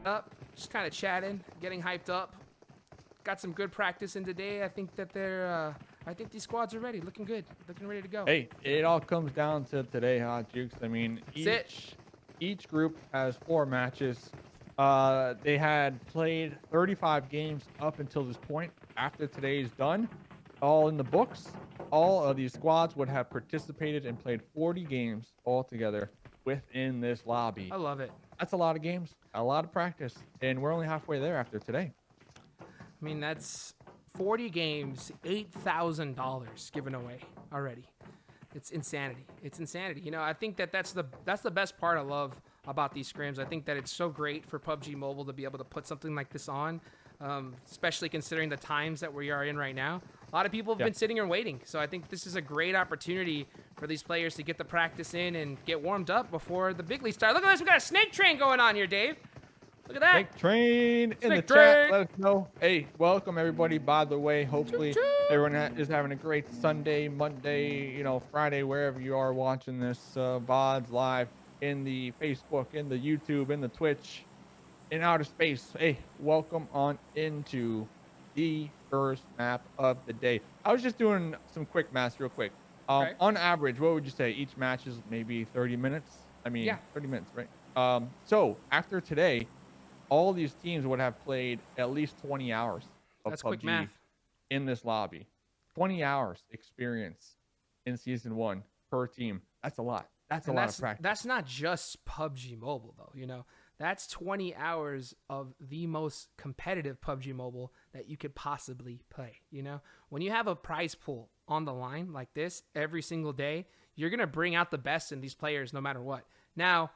Up, just kind of chatting, getting hyped up. Got some good practice in today. I think that I think these squads are ready, looking good, looking ready to go. Hey, it all comes down to today, huh, Jukes? I mean, That's it. each group has 4 matches. They had played 35 games up until this point. After today is done, all in the books, all of these squads would have participated and played 40 games altogether within this lobby. I love it. That's a lot of games, a lot of practice, and we're only halfway there after today. I mean, that's 40 games, $8,000 given away already. It's insanity. It's insanity. You know, I think that that's the best part I love about these scrims. I think that it's so great for PUBG Mobile to be able to put something like this on, especially considering the times that we are in right now. A lot of people have been sitting and waiting, so I think this is a great opportunity for these players to get the practice in and get warmed up before the big league start. Look at this. We got a snake train going on here, Dave. Look at that. Snake train in the Snake chat. train. Let us know. Hey, welcome everybody. By the way, hopefully everyone is having a great Sunday, Monday, Friday, wherever you are watching this VODs live in the Facebook, in the YouTube, in the Twitch, in outer space. Hey, welcome on into the first map of the day. I was just doing some quick math real quick. Okay. On average, what would you say? Each match is maybe 30 minutes? I mean, 30 minutes, right? So after today, all these teams would have played at least 20 hours of That's PUBG quick math. in this lobby. 20 hours experience in season 1 per team. That's a lot. That's a lot of practice. That's not just PUBG Mobile, though. You know, that's 20 hours of the most competitive PUBG Mobile that you could possibly play. You know, when you have a prize pool on the line like this every single day, you're going to bring out the best in these players no matter what. Now,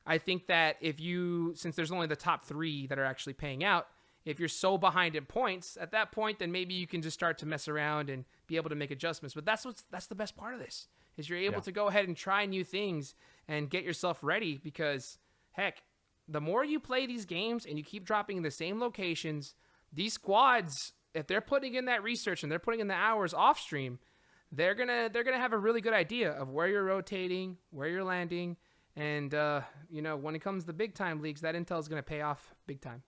I think that since there's only the top 3 that are actually paying out, if you're so behind in points, at that point, then maybe you can just start to mess around and be able to make adjustments. But that's the best part of this, is you're able to go ahead and try new things and get yourself ready, because, heck, the more you play these games and you keep dropping in the same locations, these squads, if they're putting in that research and they're putting in the hours off stream, they're gonna have a really good idea of where you're rotating, where you're landing. And, when it comes to big time leagues, that intel is going to pay off big time.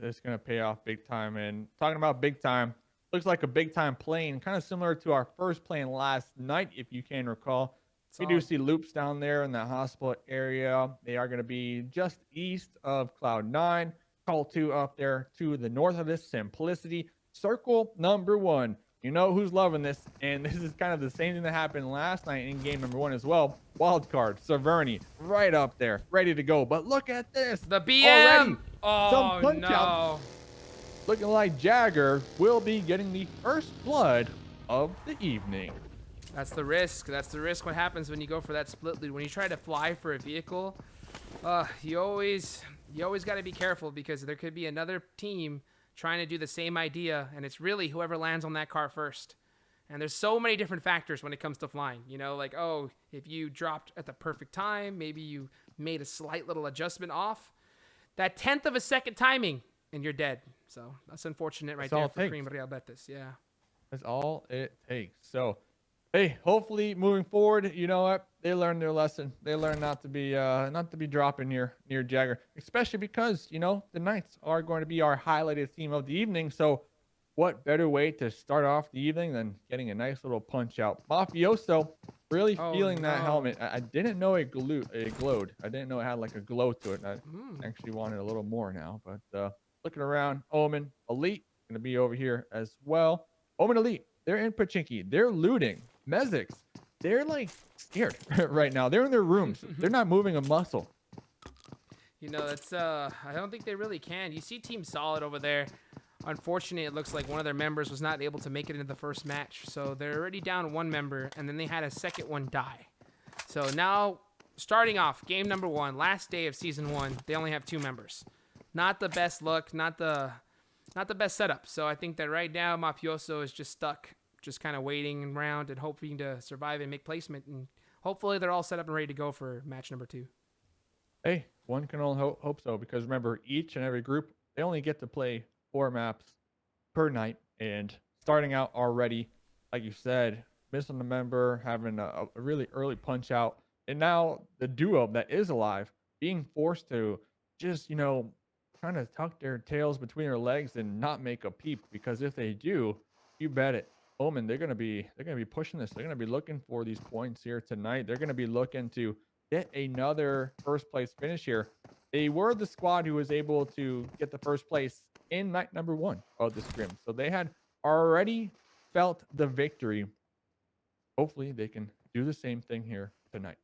It's going to pay off big time. And talking about big time, looks like a big time plane, kind of similar to our first plane last night, if you can recall. We do see loops down there in the hospital area. They are going to be just east of Cloud 9. Call 2 up there to the north of this. Simplicity. Circle number 1. You know who's loving this, and this is kind of the same thing that happened last night in game number 1 as well. Wild card, Severny, right up there, ready to go. But look at this. The BM! Oh, some punch no. outs. Looking like Jagger will be getting the first blood of the evening. That's the risk. That's the risk. What happens when you go for that split lead. When you try to fly for a vehicle, you always got to be careful, because there could be another team trying to do the same idea, and it's really whoever lands on that car first. And there's so many different factors when it comes to flying. You know, like, oh, if you dropped at the perfect time, maybe you made a slight little adjustment off. That 10th of a second timing, and you're dead. So that's unfortunate right there for Cream Real Betis. Yeah. That's all it takes. So, hey, hopefully moving forward, you know what? They learned their lesson. They learned not to be dropping near Jagger, especially because, the Knights are going to be our highlighted theme of the evening. So what better way to start off the evening than getting a nice little punch out? Mafioso really feeling that helmet. I didn't know it glowed. I didn't know it had like a glow to it. I actually wanted a little more now, but looking around, Omen, Elite going to be over here as well. Omen, Elite, they're in Pachinki. They're looting. Mezics, they're like scared right now. They're in their rooms. They're not moving a muscle. You know, that's I don't think they really can. You see Team Solid over there. Unfortunately, it looks like one of their members was not able to make it into the first match. So they're already down 1 member, and then they had a second one die. So now, starting off, game number 1, last day of season 1, they only have 2 members. Not the best look, not the best setup. So I think that right now, Mafioso is just stuck, just kind of waiting around and hoping to survive and make placement. And hopefully they're all set up and ready to go for match number 2. Hey, one can only hope so, because remember, each and every group, they only get to play 4 maps per night. And starting out already, like you said, missing a member, having a really early punch out, and now the duo that is alive being forced to just, trying to tuck their tails between their legs and not make a peep, because if they do, you bet it, Omen, they're gonna be pushing this. They're gonna be looking for these points here tonight. They're gonna be looking to get another first place finish here. They were the squad who was able to get the first place in night number one of the scrim. So they had already felt the victory. Hopefully they can do the same thing here tonight.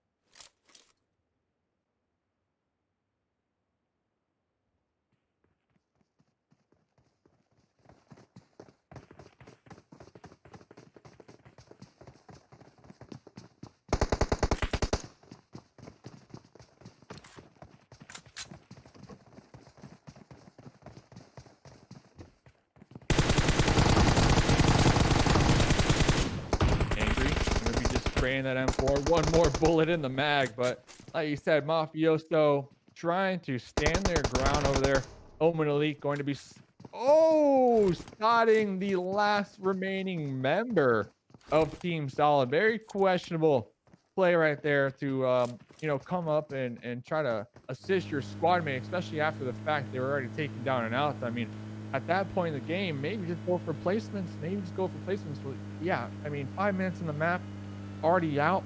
Angry. I'm gonna be just spraying that M4. One more bullet in the mag, but like you said, Mafioso trying to stand their ground over there. Omen Elite going to be spotting the last remaining member of Team Solid. Very questionable play right there to come up and try to assist your squad mate, especially after the fact they were already taken down and out. I mean, at that point in the game, maybe just go for placements. Maybe just go for placements. But yeah, I mean, 5 minutes in the map, already out.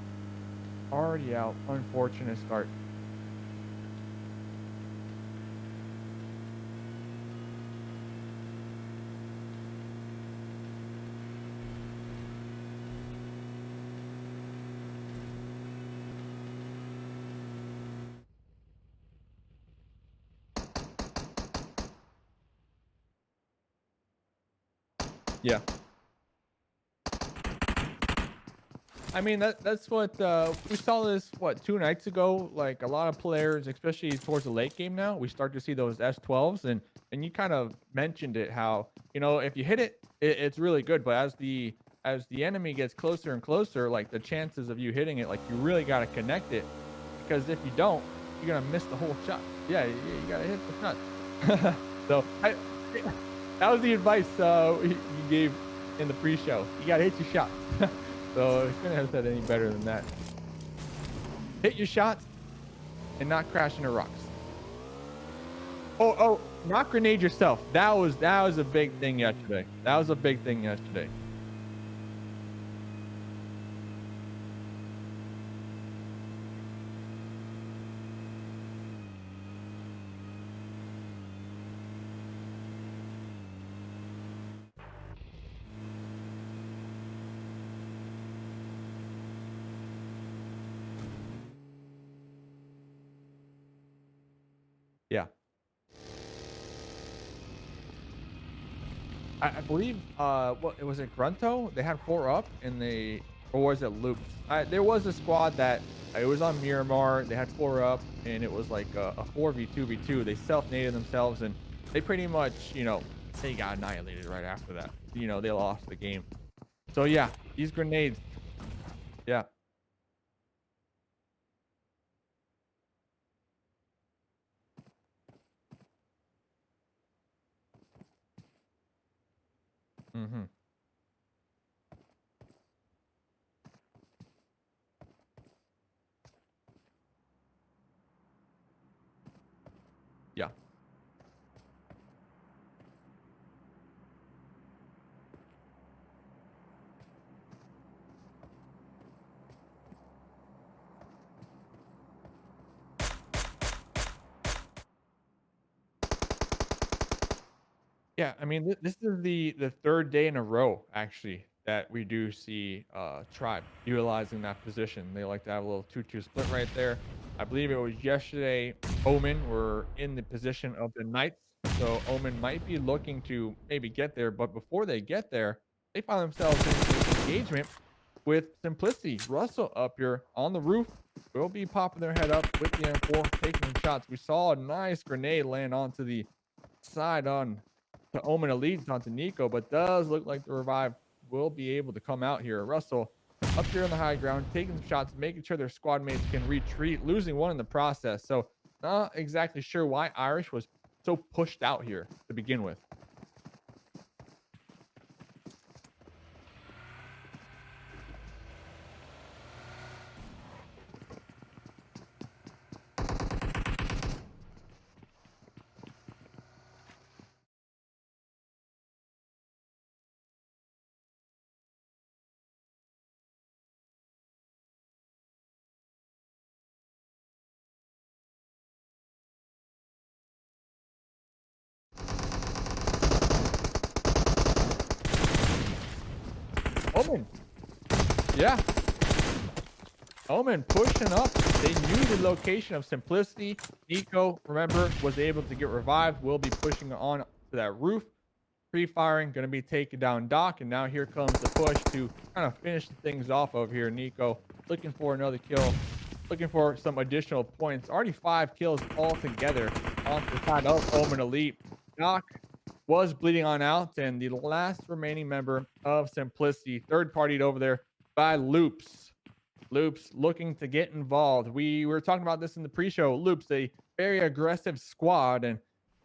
Already out. Unfortunate start. Yeah. I mean, that's what we saw this, what, 2 nights ago. Like, a lot of players, especially towards the late game now, we start to see those S12s, and you kind of mentioned it, how, if you hit it, it's really good, but as the enemy gets closer and closer, like, the chances of you hitting it, like, you really got to connect it, because if you don't, you're gonna miss the whole shot. Yeah, you gotta hit the shot. So that was the advice you gave in the pre-show. You gotta hit your shots. So it couldn't have said any better than that. Hit your shots and not crash into rocks. Oh, not grenade yourself. That was a big thing yesterday. That was a big thing yesterday. Yeah. I believe what was it, Grunto? They had 4 up and or was it Loops? There was a squad that it was on Miramar. They had 4 up and it was like a 4v2v2. They self-naded themselves and they pretty much, they got annihilated right after that. They lost the game. So yeah, these grenades. Yeah. Mm-hmm. Yeah. Yeah, I mean, this is the third day in a row actually that we do see Tribe utilizing that position. They like to have a little 2-2 split right there. I believe it was yesterday. Omen were in the position of the Knights, so Omen might be looking to maybe get there, but before they get there, they find themselves in an engagement with Simplicity. Russell up here on the roof will be popping their head up with the M4, taking shots. We saw a nice grenade land onto the side on the Omen Elite onto Nico, but does look like the revive will be able to come out here. Russell up here on the high ground, taking some shots, making sure their squad mates can retreat, losing one in the process. So not exactly sure why Irish was so pushed out here to begin with. Omen. Yeah. Omen pushing up. They knew the location of Simplicity. Nico, remember, was able to get revived. Will be pushing on to that roof. Pre-firing, going to be taking down Doc. And now here comes the push to kind of finish things off over here. Nico looking for another kill. Looking for some additional points. Already 5 kills altogether on the side of Omen Elite. Doc was bleeding on out. And the last remaining member of Simplicity, third-partied over there by Loops. Loops looking to get involved. We were talking about this in the pre-show. Loops, a very aggressive squad, and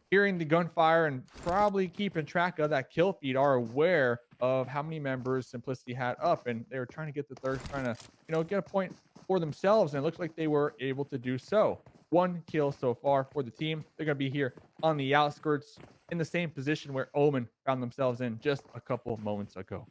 hearing the gunfire and probably keeping track of that kill feed are aware of how many members Simplicity had up, and they were trying to get the third, trying to, get a point for themselves, and it looks like they were able to do so. 1 kill so far for the team. They're going to be here on the outskirts in the same position where Omen found themselves in just a couple of moments ago.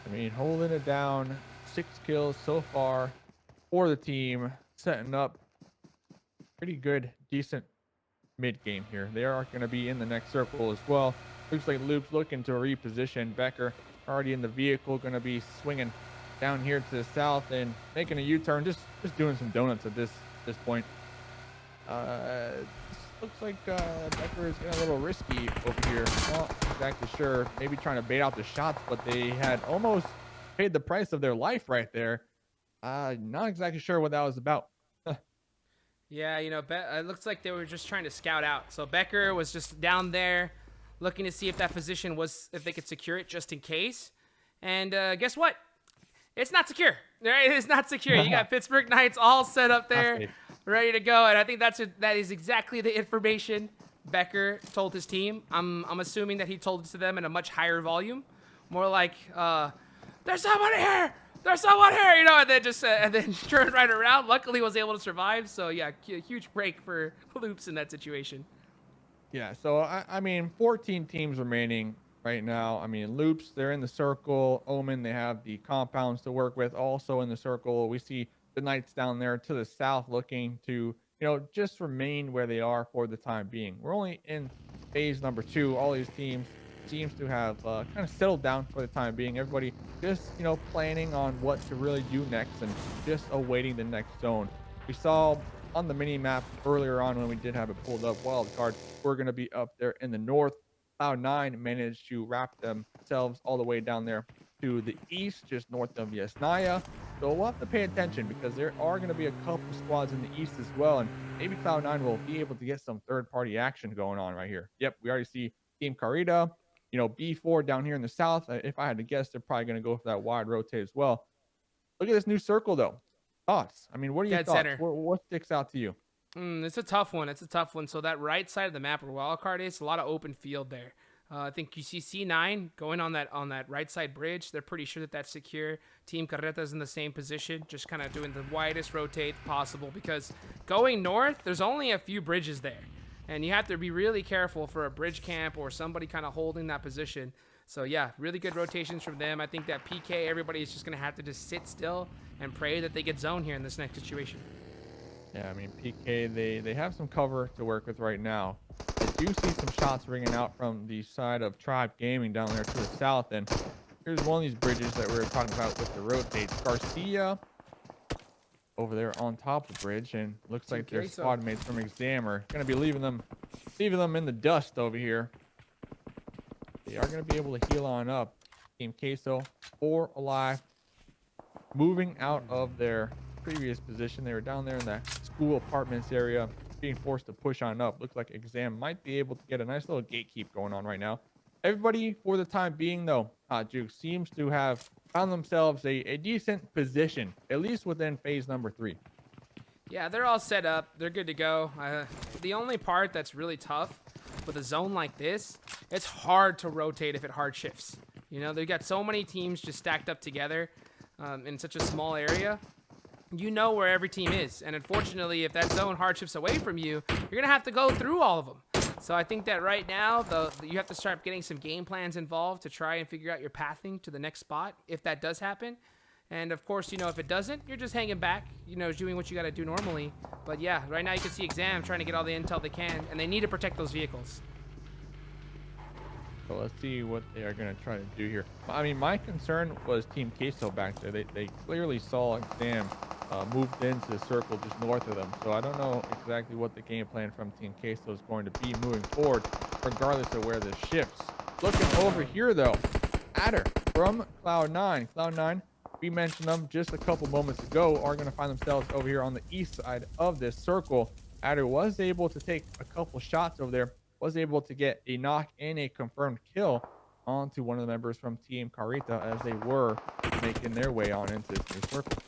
I mean, holding it down, 6 kills so far for the team, setting up pretty good, decent mid game here. They are going to be in the next circle as well. Looks like Loop's looking to reposition. Becker already in the vehicle, going to be swinging down here to the south and making a U-turn, just doing some donuts at this point. Looks like Becker is getting a little risky over here. Not exactly sure. Maybe trying to bait out the shots, but they had almost paid the price of their life right there. Not exactly sure what that was about. Yeah, it looks like they were just trying to scout out. So Becker was just down there looking to see if that position if they could secure it just in case. And guess what? It's not secure. Right? It's not secure. You got Pittsburgh Knights all set up there, ready to go. And I think that is exactly the information Becker told his team. I'm assuming that he told it to them in a much higher volume, more like, "There's someone here. There's someone here," and then turned right around. Luckily, was able to survive. So yeah, huge break for Loops in that situation. Yeah. So I mean, 14 teams remaining right now. I mean, Loops, they're in the circle. Omen, they have the compounds to work with, also in the circle. We see the Knights down there to the south, looking to just remain where they are for the time being. We're only in phase number 2. All these teams seems to have kind of settled down for the time being. Everybody just planning on what to really do next and just awaiting the next zone. We saw on the mini map earlier on when we did have it pulled up, wild card, we're going to be up there in the north. Cloud9 managed to wrap themselves all the way down there to the east, just north of Yasnaya. So we'll have to pay attention because there are going to be a couple squads in the east as well, and maybe Cloud9 will be able to get some third-party action going on right here. Yep, we already see Team Carita, B4 down here in the south. If I had to guess, they're probably going to go for that wide rotate as well. Look at this new circle, though. Thoughts? I mean, what are your thoughts? What sticks out to you? It's a tough one. So that right side of the map where wildcard is, a lot of open field there. I think you see C9 going on that right side bridge. They're pretty sure that that's secure. Team Carreta's in the same position, just kind of doing the widest rotate possible because going north, there's only a few bridges there. And you have to be really careful for a bridge camp or somebody kind of holding that position. So yeah, really good rotations from them. I think that PK, everybody is just going to have to just sit still and pray that they get zone here in this next situation. Yeah, I mean, PK, they have some cover to work with right now. I do see some shots ringing out from the side of Tribe Gaming down there to the south. And here's one of these bridges that we were talking about with the rotates. Garcia over there on top of the bridge, and looks like their squad mates from Exam are going to be leaving them in the dust over here. They are going to be able to heal on up. Team Queso, 4 alive, moving out of their previous position. They were down there in that school apartments area, being forced to push on up. Looks like Exam might be able to get a nice little gatekeep going on right now. Everybody, for the time being, though, Juke seems to have found themselves a decent position, at least within phase number 3. Yeah, they're all set up. They're good to go. The only part that's really tough with a zone like this, it's hard to rotate if it hard shifts. You know, they've got so many teams just stacked up together in such a small area. You know where every team is. And unfortunately, if that zone hard shifts away from you, you're going to have to go through all of them. So I think that right now, you have to start getting some game plans involved to try and figure out your pathing to the next spot, if that does happen. And of course, you know, if it doesn't, you're just hanging back, you know, doing what you got to do normally. But yeah, right now you can see Exam trying to get all the intel they can, and they need to protect those vehicles. So let's see what they are going to try to do here. I mean, my concern was Team Queso back there. They clearly saw Exam moved into the circle just north of them. So I don't know exactly what the game plan from Team Queso is going to be moving forward, regardless of where this shifts. Looking over here, though, Adder from Cloud9. Cloud9, we mentioned them just a couple moments ago, are going to find themselves over here on the east side of this circle. Adder was able to take a couple shots over there, was able to get a knock and a confirmed kill onto one of the members from Team Carita as they were making their way on into this new circle.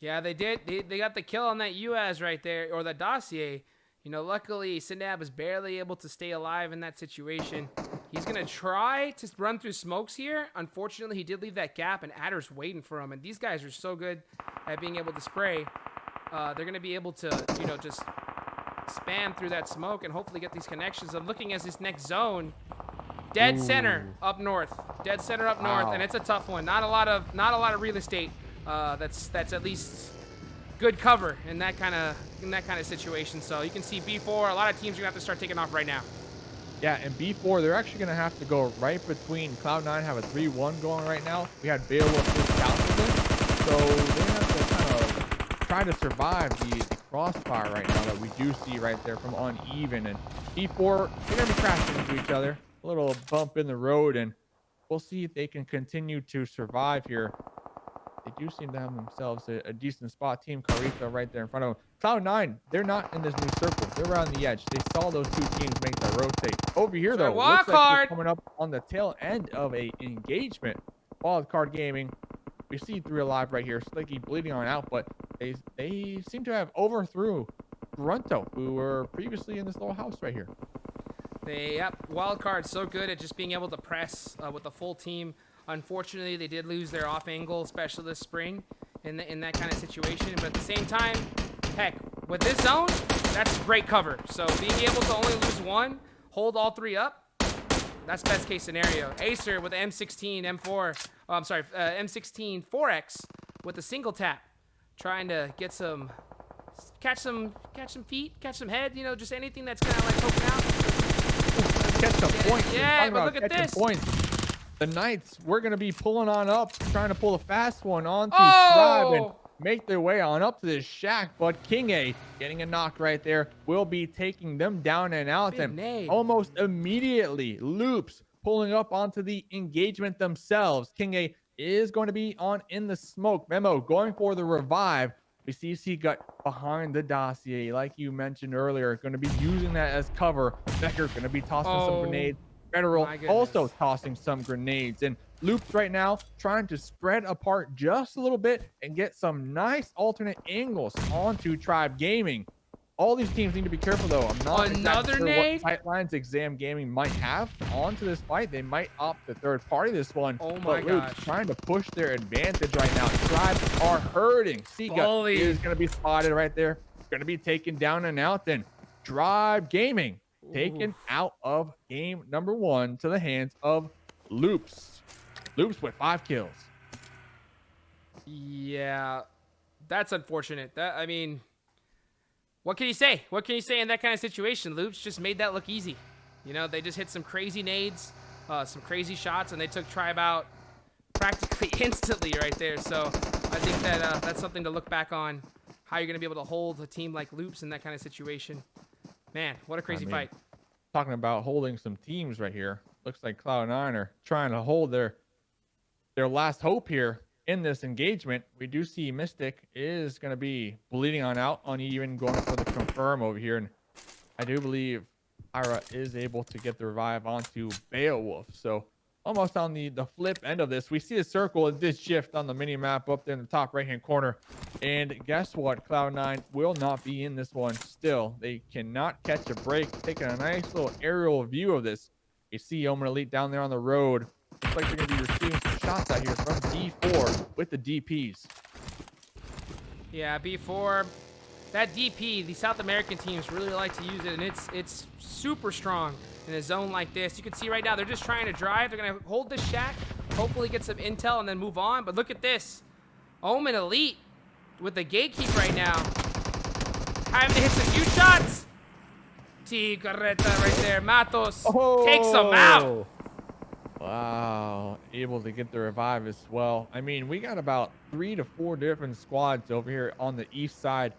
Yeah, they did. They got the kill on that UAZ right there, or the dossier. You know, luckily, Sindab was barely able to stay alive in that situation. He's going to try to run through smokes here. Unfortunately, he did leave that gap, and Adder's waiting for him. And these guys are so good at being able to spray. They're going to be able to, you know, just spam through that smoke and hopefully get these connections. I'm looking at this next zone. Dead center up north. Dead center up north, and it's a tough one. Not a lot of real estate. That's at least good cover in that kind of situation. So you can see B4. A lot of teams are gonna have to start taking off right now. Yeah, and B4, they're actually gonna have to go right between Cloud9. Have a 3-1 going right now. We had Beowulf just south of them, so they have to kind of try to survive the crossfire right now that we do see right there from Uneven. And B4, they're gonna be crashing into each other. A little bump in the road, and we'll see if they can continue to survive here. They do seem to have themselves a decent spot. Team Carita right there in front of them. Cloud9, they're not in this new circle. They're around the edge. They saw those two teams make that rotate. Over here, though, looks like they're coming up on the tail end of a engagement. Wildcard Gaming. We see 3 alive right here. Slicky bleeding on out, but they seem to have overthrew Grunto, who were previously in this little house right here. Yep, Wildcard's so good at just being able to press with the full team. Unfortunately, they did lose their off-angle specialist spring in that kind of situation. But at the same time, heck, with this zone, that's great cover. So being able to only lose one, hold all 3 up, that's best case scenario. Acer with the M16 M4, oh, I'm sorry, M16 4X with a single tap, trying to get some, catch some feet, catch some head, you know, just anything that's kind of like poking out. Catch some points. Yeah, but look at this. Points. The Knights, we're going to be pulling on up, trying to pull a fast one onto Tribe and make their way on up to this shack. But King A, getting a knock right there, will be taking them down and out. And almost immediately, Loops pulling up onto the engagement themselves. King A is going to be on in the smoke. Memo going for the revive. We see C-Gut behind the dossier, like you mentioned earlier, going to be using that as cover. Becker going to be tossing some grenades. Federal also tossing some grenades, and Loops right now trying to spread apart just a little bit and get some nice alternate angles onto Tribe Gaming. All these teams need to be careful, though. I'm not exactly sure what sightlines Exam Gaming might have onto this fight. They might opt to third party this one. Oh my gosh. Loops trying to push their advantage right now. Tribe are hurting. C-Gut is going to be spotted right there. Going to be taken down and out. Then Tribe Gaming taken out of game number 1 to the hands of Loops. Loops with 5 kills. Yeah, that's unfortunate. I mean, what can you say? What can you say in that kind of situation? Loops just made that look easy. You know, they just hit some crazy nades, some crazy shots, and they took Tribe out practically instantly right there. So I think that that's something to look back on, how you're going to be able to hold a team like Loops in that kind of situation. Man, what a crazy fight. Talking about holding some teams right here. Looks like Cloud9 are trying to hold their last hope here in this engagement. We do see Mystic is going to be bleeding on out, Uneven going for the confirm over here. And I do believe Ira is able to get the revive onto Beowulf. So almost on the flip end of this. We see a circle and this shift on the mini map up there in the top right hand corner. And guess what? Cloud9 will not be in this one still. They cannot catch a break. Taking a nice little aerial view of this. You see Omen Elite down there on the road. Looks like they're going to be receiving some shots out here from D4 with the DPs. Yeah, B4. That DP, the South American teams really like to use it, and it's super strong in a zone like this. You can see right now they're just trying to drive. They're going to hold this shack, hopefully get some intel, and then move on. But look at this. Omen Elite with the gatekeep right now. Having to hit some few shots. Carreta right there. Matos takes them out. Wow, able to get the revive as well. I mean, we got about 3 to 4 different squads over here on the east side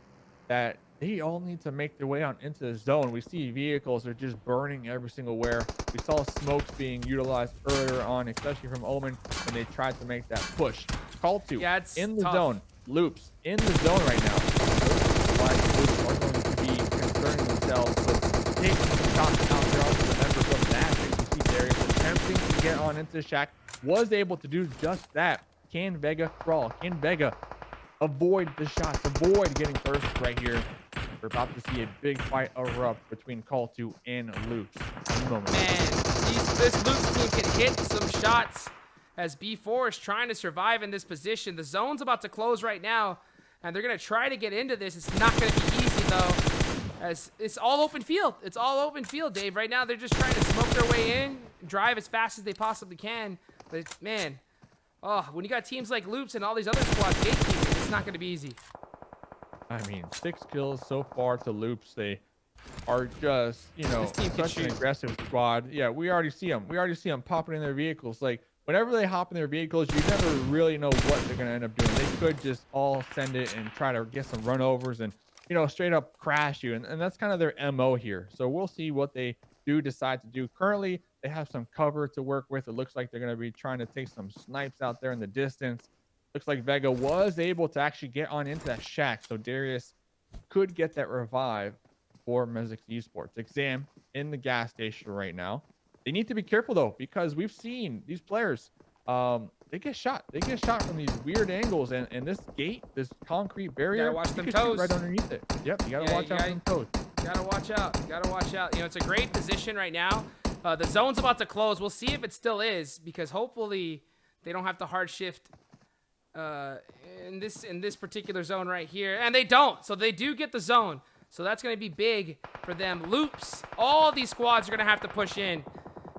that they all need to make their way on into the zone. We see vehicles are just burning every single where. We saw smokes being utilized earlier on, especially from Omen when they tried to make that push. Call to in the zone. Loops in the zone right now. Those Loops are going to be concerning themselves with taking some shots out there onto the members of that. You see Darius attempting to get on into the shack. Was able to do just that. Can Vega crawl? Can Vega avoid the shots? Avoid getting first right here. We're about to see a big fight erupt between Call 2 and Loops. Man, this Loops team can hit some shots as B4 is trying to survive in this position. The zone's about to close right now, and they're going to try to get into this. It's not going to be easy, though, as it's all open field. It's all open field, Dave. Right now, they're just trying to smoke their way in, drive as fast as they possibly can. But, it's, man, when you got teams like Loops and all these other squads gatekeeping, it's not going to be easy. I mean, 6 kills so far to Loops. They are just, you know, such an aggressive squad. Yeah, we already see them. We already see them popping in their vehicles. Like, whenever they hop in their vehicles, you never really know what they're going to end up doing. They could just all send it and try to get some runovers and, you know, straight up crash you. And that's kind of their MO here. So we'll see what they do decide to do. Currently, they have some cover to work with. It looks like they're going to be trying to take some snipes out there in the distance. Looks like Vega was able to actually get on into that shack. So Darius could get that revive for Mezix Esports. Exam in the gas station right now. They need to be careful, though, because we've seen these players, they get shot. They get shot from these weird angles. And this gate, this concrete barrier, you gotta watch them toes. Right underneath it. Yep, you got to watch out for them toes. Gotta watch out. Gotta watch out. You know, it's a great position right now. The zone's about to close. We'll see if it still is, because hopefully they don't have to hard shift in this particular zone right here. And they don't. So they do get the zone. So that's going to be big for them. Loops. All these squads are going to have to push in.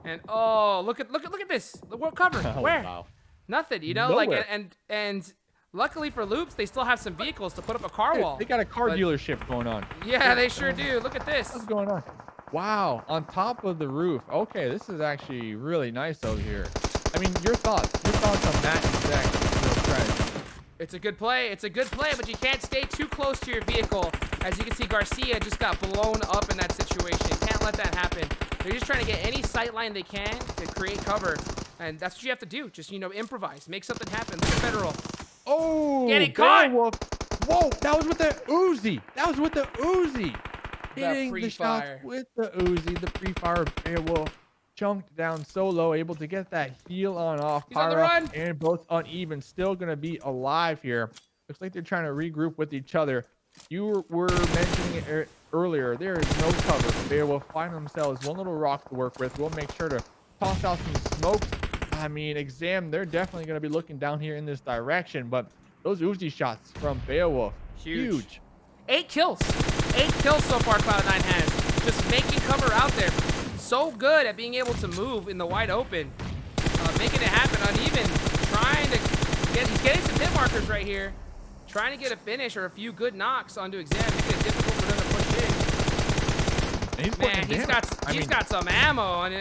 And look at this. We're covered. Where? Wow. Nothing, you know, Nowhere. like and luckily for Loops, they still have some vehicles to put up a car wall. They got a car dealership going on. Yeah, they sure do. Look at this. What's going on? Wow, on top of the roof. Okay, this is actually really nice over here. I mean, your thoughts on that exact strategy. It's a good play. It's a good play, but you can't stay too close to your vehicle. As you can see, Garcia just got blown up in that situation. Can't let that happen. They're just trying to get any sight line they can to create cover. And that's what you have to do. Just, you know, improvise. Make something happen. Look at Federal. Oh, getting caught. Wolf. Whoa, that was with the Uzi. That was with the Uzi. Hitting the shots with the Uzi. The pre-fire Beowulf chunked down so low, able to get that heal on off. He's on the run. And both uneven. Still going to be alive here. Looks like they're trying to regroup with each other. You were mentioning it earlier. There is no cover. They will find themselves one little rock to work with. We'll make sure to toss out some smokes. I mean, Exam, they're definitely going to be looking down here in this direction. But those Uzi shots from Beowulf, huge. 8 kills. 8 kills so far Cloud9 has. Just making cover out there. So good at being able to move in the wide open. Making it happen. Uneven. Trying to get... He's getting some hit markers right here. Trying to get a finish or a few good knocks onto Exam. Making it difficult for them to push in. And he's got some ammo in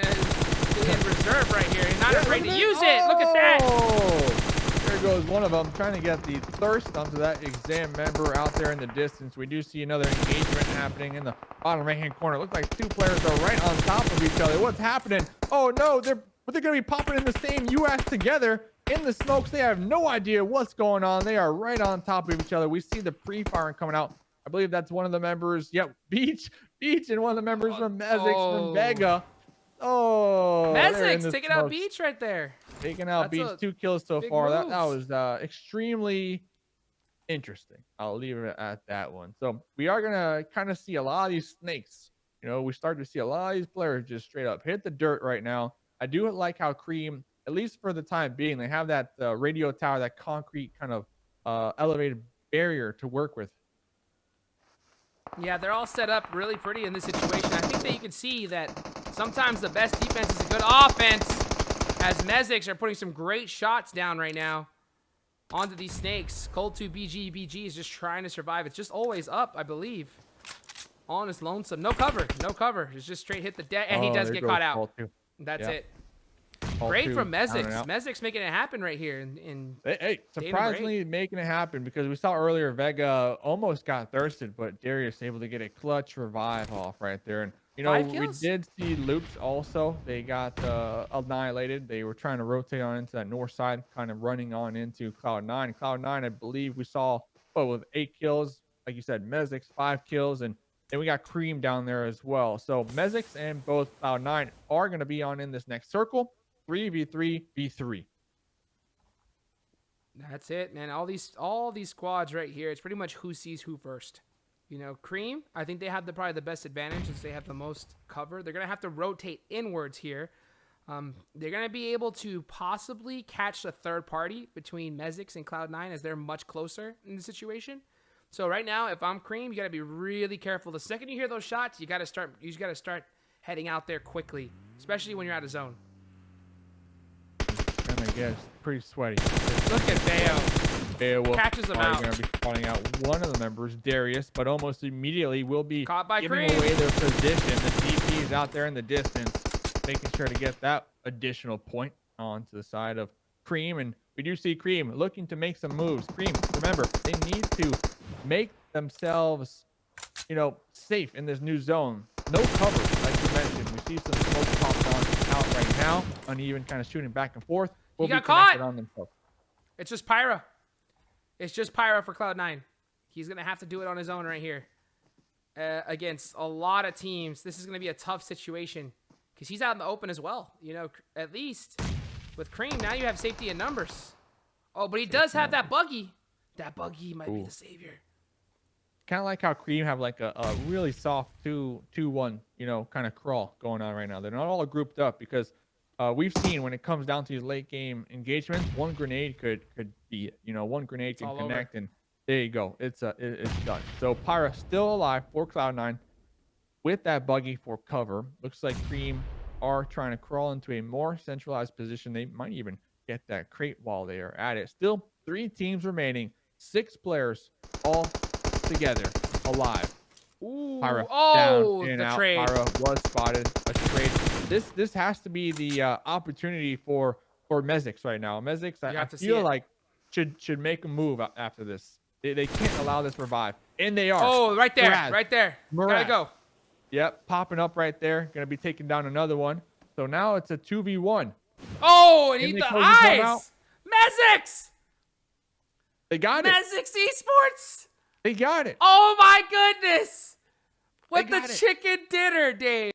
reserve right here. He's not afraid to use it. Look at that. There goes one of them trying to get the thirst onto that Exam member out there in the distance. We do see another engagement happening in the bottom right hand corner. Looks like 2 players are right on top of each other. What's happening? Oh no, they're going to be popping in the same US together in the smokes. They have no idea what's going on. They are right on top of each other. We see the pre-firing coming out. I believe that's one of the members. Yep, Beach and one of the members from Mezix from Vega. Oh, they're in Mezix the taking out smokes. Beach right there. Taking out That's Beach. a 2 kills so big far. That moves. was extremely interesting. I'll leave it at that one. So we are gonna kind of see a lot of these snakes. You know, we start to see a lot of these players just straight up hit the dirt right now. I do like how Cream, at least for the time being, they have that radio tower, that concrete kind of elevated barrier to work with. Yeah, they're all set up really pretty in this situation. I think that you can see that sometimes the best defense is a good offense, as Mezix are putting some great shots down right now onto these snakes. Cold 2 BG is just trying to survive. It's just always up, I believe, on his lonesome. No cover. It's just straight hit the deck, and he does get caught out. That's it. Great from Mezix. Mezix making it happen right here. Hey, surprisingly making it happen, because we saw earlier Vega almost got thirsted, but Darius able to get a clutch revive off right there. And you know, we did see Loops also. They got annihilated. They were trying to rotate on into that north side, kind of running on into Cloud9. Cloud9, I believe we saw with 8 kills, like you said, Mezix 5 kills, and then we got Cream down there as well. So Mezix and both Cloud9 are going to be on in this next circle. 3v3v3. That's it, man. All these squads right here, it's pretty much who sees who first. You know, Cream, I think they have probably the best advantage since they have the most cover. They're going to have to rotate inwards here. They're going to be able to possibly catch the third party between Mezix and Cloud9, as they're much closer in the situation. So right now, if I'm Cream, you got to be really careful. The second you hear those shots, you got to start heading out there quickly, especially when you're out of zone. I guess pretty sweaty. Look at Bayo. Catches him out. Going to be spotting out one of the members, Darius, but almost immediately will be caught by giving Cream. away their position. The DP is out there in the distance, making sure to get that additional point onto the side of Cream. And we do see Cream looking to make some moves. Cream, remember, they need to make themselves, you know, safe in this new zone. No cover, like you mentioned. We see some smoke popped on out right now. Uneven kind of shooting back and forth. He got caught. On themselves. It's just Pyro. It's just Pyro for Cloud9. He's going to have to do it on his own right here. Against a lot of teams. This is going to be a tough situation, because he's out in the open as well. You know, at least with Cream, now you have safety in numbers. Oh, but he does have that buggy. That buggy might be the savior. Kind of like how Cream have like a really soft 2-2-1, you know, kind of crawl going on right now. They're not all grouped up, because we've seen when it comes down to these late game engagements, one grenade could be it. You know, one grenade can connect, and there you go. It's done. So Pyra still alive for Cloud9 with that buggy for cover. Looks like Cream are trying to crawl into a more centralized position. They might even get that crate while they are at it. Still 3 teams remaining, 6 players all together alive. Ooh, Pyra down and out. Trade. Pyra was spotted. A trade. This has to be the opportunity for Mezix right now. Mezix, I feel like should make a move after this. They can't allow this revive, and they are. Oh, right there, right there. Gotta go. Yep, popping up right there. Gonna be taking down another one. So now it's a 2v1. Oh, and eat the eyes. Mezix. They got it. Mezix Esports. They got it. Oh my goodness. With the chicken dinner, Dave.